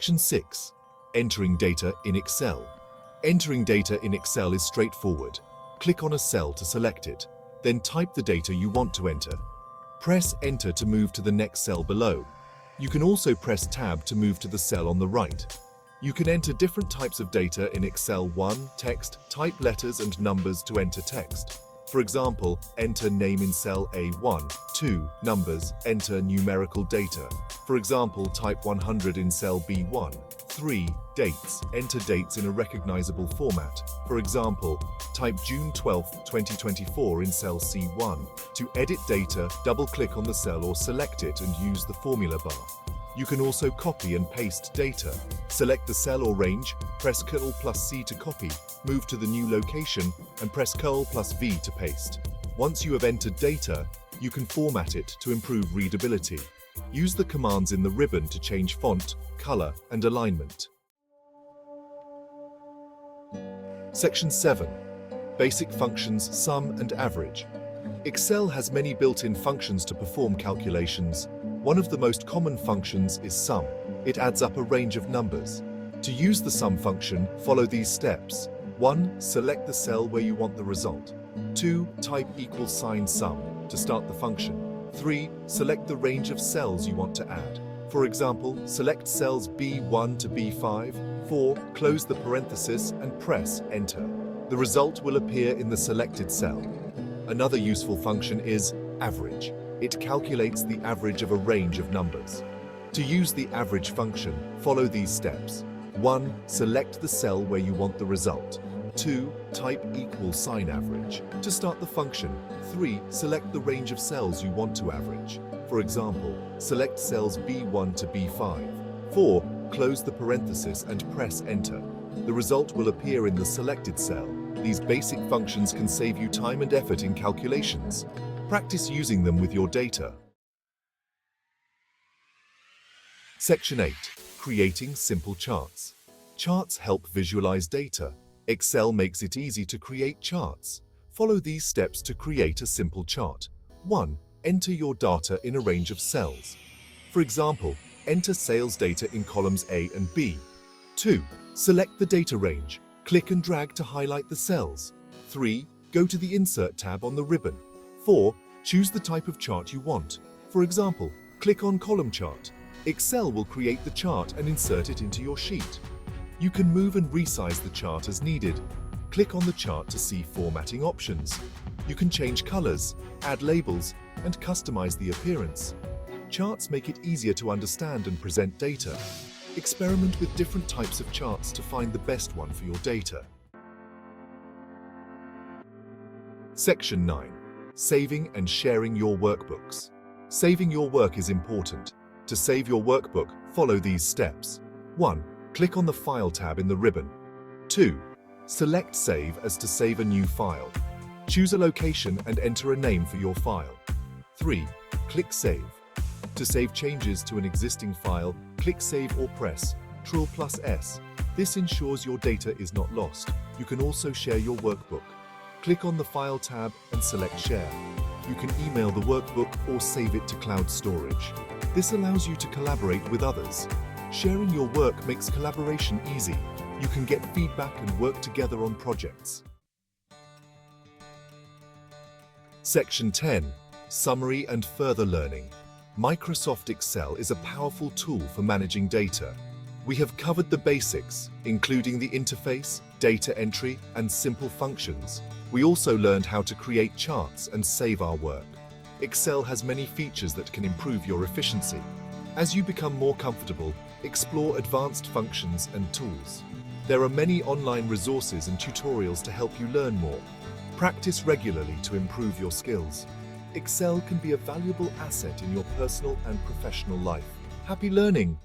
Section 6. Entering data in Excel. Entering data in Excel is straightforward. Click on a cell to select it, then type the data you want to enter. Press Enter to move to the next cell below. You can also press Tab to move to the cell on the right. You can enter different types of data in Excel. 1. Text. Type letters and numbers to enter text. For example, enter name in cell A1. 2. Numbers. Enter numerical data. For example, type 100 in cell B1. 3. Dates. Enter dates in a recognizable format. For example, type June 12, 2024 in cell C1. To edit data, double-click on the cell or select it and use the formula bar. You can also copy and paste data. Select the cell or range, press Ctrl+C to copy, move to the new location, and press Ctrl+V to paste. Once you have entered data, you can format it to improve readability. Use the commands in the ribbon to change font, color, and alignment. Section 7. Basic functions, sum and average. Excel has many built-in functions to perform calculations. One of the most common functions is sum. It adds up a range of numbers. To use the sum function, follow these steps. 1. Select the cell where you want the result. 2. Type =sum to start the function. 3. Select the range of cells you want to add. For example, select cells B1 to B5. 4. Close the parenthesis and press Enter. The result will appear in the selected cell. Another useful function is average. It calculates the average of a range of numbers. To use the average function, follow these steps. 1. Select the cell where you want the result. 2. Type =average to start the function. 3. Select the range of cells you want to average. For example, select cells B1 to B5. 4. Close the parenthesis and press Enter. The result will appear in the selected cell. These basic functions can save you time and effort in calculations. Practice using them with your data. Section 8. Creating simple charts. Charts help visualize data. Excel makes it easy to create charts. Follow these steps to create a simple chart. 1. Enter your data in a range of cells. For example, enter sales data in columns A and B. 2. Select the data range. Click and drag to highlight the cells. 3. Go to the Insert tab on the ribbon. 4. Choose the type of chart you want. For example, click on Column Chart. Excel will create the chart and insert it into your sheet. You can move and resize the chart as needed. Click on the chart to see formatting options. You can change colors, add labels, and customize the appearance. Charts make it easier to understand and present data. Experiment with different types of charts to find the best one for your data. Section 9. Saving and sharing your workbooks. Saving your work is important. To save your workbook, follow these steps. 1. Click on the File tab in the ribbon. 2. Select Save as to save a new file. Choose a location and enter a name for your file. 3. Click Save. To save changes to an existing file, click Save or press Ctrl+S. This ensures your data is not lost. You can also share your workbook. Click on the File tab and select Share. You can email the workbook or save it to cloud storage. This allows you to collaborate with others. Sharing your work makes collaboration easy. You can get feedback and work together on projects. Section 10. Summary and further learning. Microsoft Excel is a powerful tool for managing data. We have covered the basics, including the interface, data entry, and simple functions. We also learned how to create charts and save our work. Excel has many features that can improve your efficiency. As you become more comfortable, explore advanced functions and tools. There are many online resources and tutorials to help you learn more. Practice regularly to improve your skills. Excel can be a valuable asset in your personal and professional life. Happy learning!